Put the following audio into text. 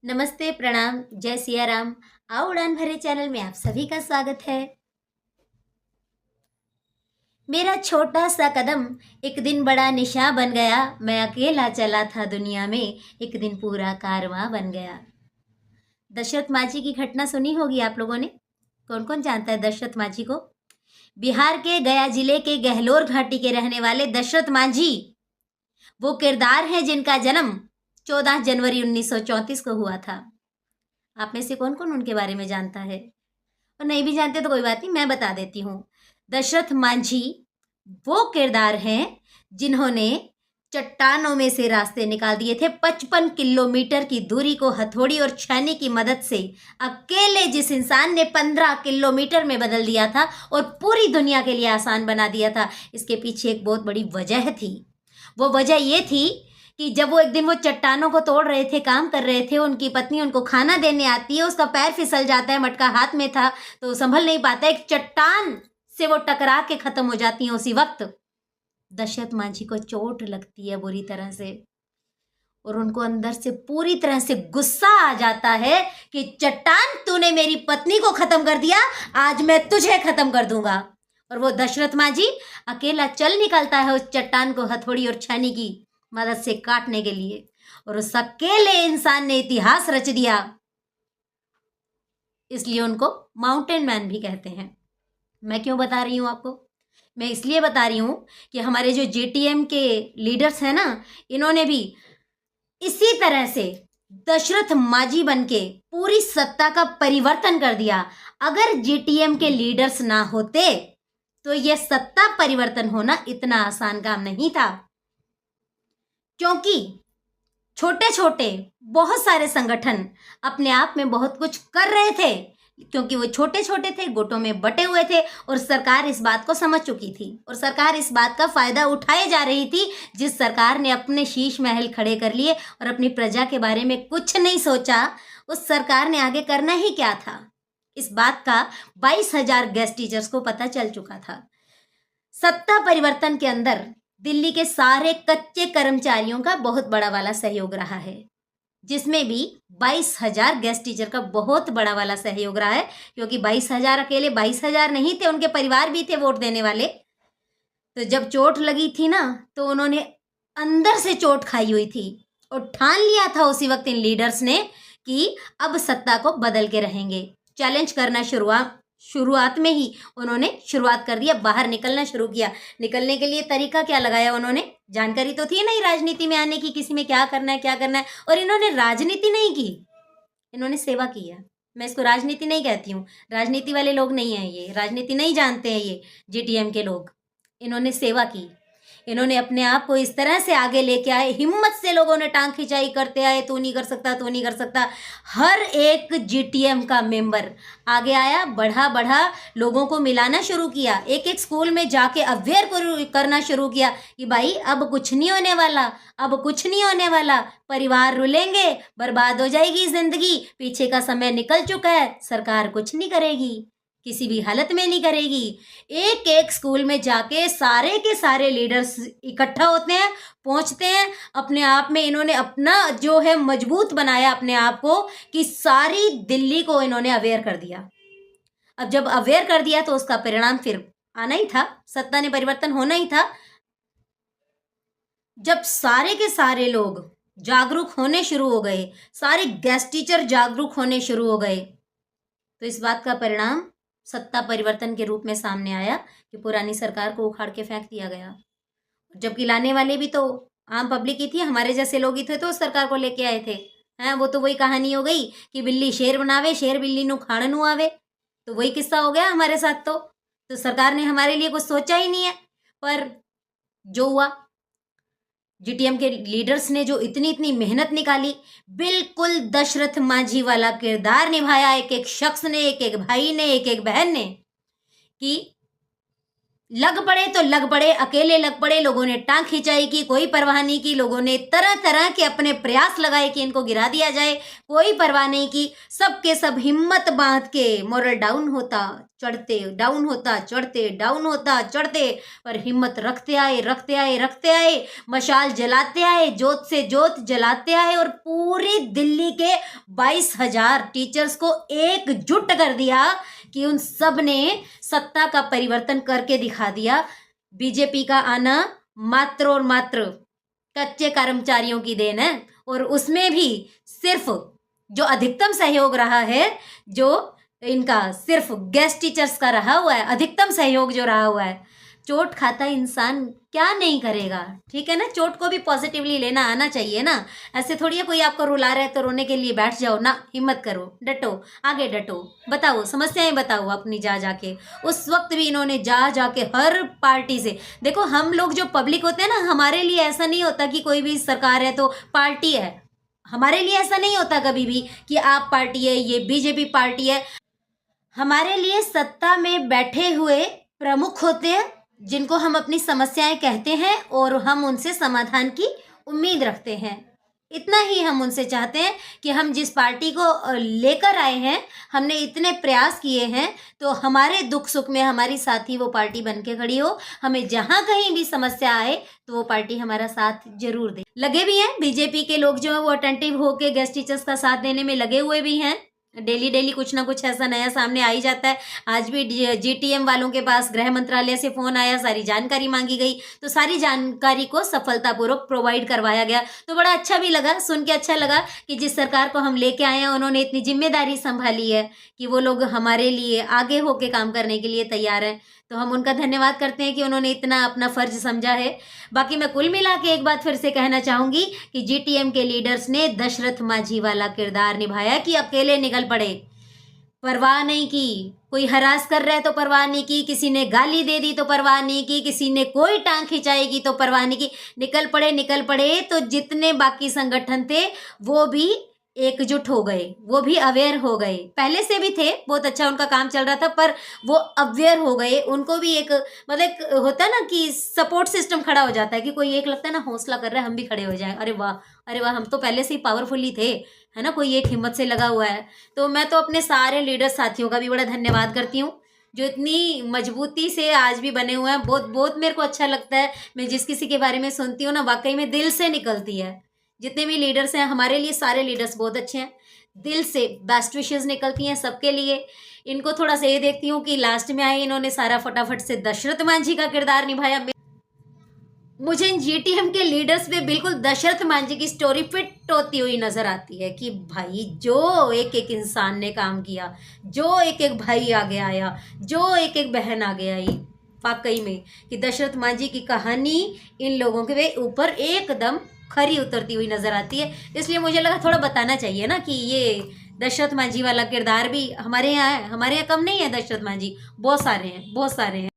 नमस्ते, प्रणाम, जय सिया राम। आओ उड़ान भरे चैनल में आप सभी का स्वागत है। मेरा छोटा सा कदम एक दिन बड़ा निशा बन गया। मैं अकेला चला था दुनिया में, एक दिन पूरा कारवां बन गया। दशरथ माझी की घटना सुनी होगी आप लोगों ने। कौन कौन जानता है दशरथ माझी को? बिहार के गया जिले के गहलोर घाटी के रहने वाले दशरथ माझी वो किरदार हैं जिनका जन्म 14 जनवरी 1934 को हुआ था। आप में से कौन कौन उनके बारे में जानता है? और नहीं भी जानते तो कोई बात नहीं, मैं बता देती हूँ। दशरथ मांझी वो किरदार हैं जिन्होंने चट्टानों में से रास्ते निकाल दिए थे। 55 किलोमीटर की दूरी को हथौड़ी और छेनी की मदद से अकेले जिस इंसान ने 15 किलोमीटर में बदल दिया था और पूरी दुनिया के लिए आसान बना दिया था, इसके पीछे एक बहुत बड़ी वजह थी। वो वजह ये थी कि जब वो एक दिन वो चट्टानों को तोड़ रहे थे, काम कर रहे थे, उनकी पत्नी उनको खाना देने आती है, उसका पैर फिसल जाता है, मटका हाथ में था तो संभल नहीं पाता, एक चट्टान से वो टकरा के खत्म हो जाती है। उसी वक्त दशरथ मांझी को चोट लगती है बुरी तरह से और उनको अंदर से पूरी तरह से गुस्सा आ जाता है कि चट्टान, तूने मेरी पत्नी को खत्म कर दिया, आज मैं तुझे खत्म कर दूंगा। और वो दशरथ मांझी अकेला चल निकलता है उस चट्टान को हथौड़ी और छेनी की मदद से काटने के लिए, और उस अकेले इंसान ने इतिहास रच दिया। इसलिए उनको माउंटेन मैन भी कहते हैं। मैं क्यों बता रही हूं आपको? मैं इसलिए बता रही हूं कि हमारे जो जेटीएम के लीडर्स हैं ना, इन्होंने भी इसी तरह से दशरथ मांझी बनके पूरी सत्ता का परिवर्तन कर दिया। अगर जेटीएम के लीडर्स ना होते तो यह सत्ता परिवर्तन होना इतना आसान काम नहीं था, क्योंकि छोटे छोटे बहुत सारे संगठन अपने आप में बहुत कुछ कर रहे थे, क्योंकि वो छोटे छोटे थे, गुटों में बटे हुए थे, और सरकार इस बात को समझ चुकी थी और सरकार इस बात का फायदा उठाए जा रही थी। जिस सरकार ने अपने शीश महल खड़े कर लिए और अपनी प्रजा के बारे में कुछ नहीं सोचा, उस सरकार ने आगे करना ही क्या था, इस बात का 22,000 गेस्ट टीचर्स को पता चल चुका था। सत्ता परिवर्तन के अंदर दिल्ली के सारे कच्चे कर्मचारियों का बहुत बड़ा वाला सहयोग रहा है, जिसमें भी 22,000 गेस्ट टीचर का बहुत बड़ा वाला सहयोग रहा है, क्योंकि 22,000 अकेले 22,000 नहीं थे, उनके परिवार भी थे वोट देने वाले। तो जब चोट लगी थी ना, तो उन्होंने अंदर से चोट खाई हुई थी और ठान लिया था उसी वक्त इन लीडर्स ने कि अब सत्ता को बदल के रहेंगे। चैलेंज करना शुरुआत में ही उन्होंने शुरुआत कर दिया, बाहर निकलना शुरू किया। निकलने के लिए तरीका क्या लगाया उन्होंने? जानकारी तो थी नहीं राजनीति में आने की, किसी में क्या करना है क्या करना है, और इन्होंने राजनीति नहीं की, इन्होंने सेवा की है। मैं इसको राजनीति नहीं कहती हूँ, राजनीति वाले लोग नहीं हैं ये, राजनीति नहीं जानते हैं ये जेटीएम के लोग। इन्होंने सेवा की, इन्होंने अपने आप को इस तरह से आगे लेके आए, हिम्मत से लोगों ने टांग खिंचाई करते आए, तू नहीं कर सकता, तू नहीं कर सकता। हर एक जीटीएम का मेंबर आगे आया, बढ़ा बढ़ा, लोगों को मिलाना शुरू किया, एक एक स्कूल में जाके अवेयर करना शुरू किया कि भाई अब कुछ नहीं होने वाला, अब कुछ नहीं होने वाला, परिवार रुलेंगे, बर्बाद हो जाएगी जिंदगी, पीछे का समय निकल चुका है, सरकार कुछ नहीं करेगी, किसी भी हालत में नहीं करेगी। एक एक स्कूल में जाके सारे के सारे लीडर्स इकट्ठा होते हैं, पहुंचते हैं। अपने आप में इन्होंने अपना जो है मजबूत बनाया अपने आप को, कि सारी दिल्ली को इन्होंने अवेयर कर दिया। अब जब अवेयर कर दिया तो उसका परिणाम फिर आना ही था, सत्ता ने परिवर्तन होना ही था। जब सारे के सारे लोग जागरूक होने शुरू हो गए, सारे गेस्ट टीचर जागरूक होने शुरू हो गए, तो इस बात का परिणाम सत्ता परिवर्तन के रूप में सामने आया कि पुरानी सरकार को उखाड़ के फेंक दिया गया। जबकि लाने वाले भी तो आम पब्लिक ही थी, हमारे जैसे लोग ही थे, तो उस सरकार को लेके आए थे। हैं, वो तो वही कहानी हो गई कि बिल्ली शेर बनावे, शेर बिल्ली नु खाणनु आवे, तो वही किस्सा हो गया हमारे साथ। तो सरकार ने हमारे लिए कुछ सोचा ही नहीं है। पर जो हुआ, जीटीएम के लीडर्स ने जो इतनी इतनी मेहनत निकाली, बिल्कुल दशरथ मांझी वाला किरदार निभाया एक एक शख्स ने, एक एक भाई ने, एक एक बहन ने, कि लग पड़े तो लग पड़े, अकेले लग पड़े, लोगों ने टांग खिंचाई की, कोई परवाह नहीं की, लोगों ने तरह तरह के अपने प्रयास लगाए कि इनको गिरा दिया जाए, कोई परवाह नहीं की। सब के सब हिम्मत बांध के, मोरल डाउन होता चढ़ते डाउन होता, चढ़ते डाउन होता, चढ़ते, पर हिम्मत रखते आए, रखते आए, रखते आए, मशाल जलाते आए, जोत से जोत जलाते आए और पूरी दिल्ली के 22,000 टीचर्स को एकजुट कर दिया कि उन सब ने सत्ता का परिवर्तन करके दिखा दिया। बीजेपी का आना मात्र और मात्र कच्चे कर्मचारियों की देन है, और उसमें भी सिर्फ जो अधिकतम सहयोग रहा है, जो इनका सिर्फ गेस्ट टीचर्स का रहा हुआ है, अधिकतम सहयोग जो रहा हुआ है। चोट खाता इंसान क्या नहीं करेगा, ठीक है ना। चोट को भी पॉजिटिवली लेना आना चाहिए ना। ऐसे थोड़ी है कोई आपको रुला रहा है तो रोने के लिए बैठ जाओ ना, हिम्मत करो, डटो, आगे डटो, बताओ समस्याएं बताओ अपनी जा जाके। उस वक्त भी इन्होंने जा जाके हर पार्टी से, देखो हम लोग जो पब्लिक होते हैं ना, हमारे लिए ऐसा नहीं होता कि कोई भी सरकार है तो पार्टी है, हमारे लिए ऐसा नहीं होता कभी भी कि आप पार्टी है, ये बीजेपी पार्टी है। हमारे लिए सत्ता में बैठे हुए प्रमुख होते हैं जिनको हम अपनी समस्याएं कहते हैं और हम उनसे समाधान की उम्मीद रखते हैं। इतना ही हम उनसे चाहते हैं कि हम जिस पार्टी को लेकर आए हैं, हमने इतने प्रयास किए हैं, तो हमारे दुख सुख में हमारी साथी वो पार्टी बन के खड़ी हो। हमें जहाँ कहीं भी समस्या आए तो वो पार्टी हमारा साथ जरूर दे। लगे भी हैं बीजेपी के लोग जो है वो अटेंटिव होके गेस्ट टीचर्स का साथ देने में लगे हुए भी हैं। डेली डेली कुछ ना कुछ ऐसा नया सामने आ ही जाता है। आज भी जीटीएम वालों के पास गृह मंत्रालय से फ़ोन आया, सारी जानकारी मांगी गई, तो सारी जानकारी को सफलतापूर्वक प्रोवाइड करवाया गया। तो बड़ा अच्छा भी लगा, सुन के अच्छा लगा कि जिस सरकार को हम लेके आए हैं उन्होंने इतनी जिम्मेदारी संभाली है कि वो लोग हमारे लिए आगे होके काम करने के लिए तैयार हैं। तो हम उनका धन्यवाद करते हैं कि उन्होंने इतना अपना फ़र्ज समझा है। बाकी मैं कुल मिला के एक बात फिर से कहना चाहूँगी कि जीटीएम के लीडर्स ने दशरथ मांझी वाला किरदार निभाया कि अकेले निकल पड़े, परवाह नहीं की, कोई हरास कर रहा है तो परवाह नहीं की, किसी ने गाली दे दी तो परवाह नहीं की, किसी ने कोई टांग खिंचाएगी तो परवाह नहीं की, निकल पड़े। तो जितने बाकी संगठन थे वो भी एकजुट हो गए, वो भी अवेयर हो गए। पहले से भी थे, बहुत अच्छा उनका काम चल रहा था, पर वो अवेयर हो गए। उनको भी एक मतलब एक होता है ना कि सपोर्ट सिस्टम खड़ा हो जाता है कि कोई एक लगता है ना हौसला कर रहा है, हम भी खड़े हो जाएं, अरे वाह अरे वाह, हम तो पहले से ही पावरफुल ही थे, है ना, कोई एक हिम्मत से लगा हुआ है। तो मैं तो अपने सारे लीडर साथियों का भी बड़ा धन्यवाद करती हूँ जो इतनी मजबूती से आज भी बने हुए हैं। बहुत बहुत मेरे को अच्छा लगता है। मैं जिस किसी के बारे में सुनती हूँ ना, वाकई में दिल से निकलती है। जितने भी लीडर्स हैं हमारे लिए, सारे लीडर्स बहुत अच्छे हैं, दिल से बेस्ट विशेस निकलती हैं सबके लिए। इनको थोड़ा सा ये देखती हूँ कि लास्ट में आए इन्होंने सारा फटाफट से दशरथ मांझी का किरदार निभाया। मुझे इन जीटीएम के लीडर्स में बिल्कुल दशरथ मांझी की स्टोरी फिट होती हुई नजर आती है कि भाई जो एक एक इंसान ने काम किया, जो एक एक भाई आगे आया, जो एक एक बहन आगे आई, वाकई में कि दशरथ मांझी की कहानी इन लोगों के ऊपर एकदम खरी उतरती हुई नजर आती है। इसलिए मुझे लगा थोड़ा बताना चाहिए ना कि ये दशरथ मांझी वाला किरदार भी हमारे यहाँ है। हमारे यहाँ कम नहीं है दशरथ मांझी, बहुत सारे हैं, बहुत सारे हैं।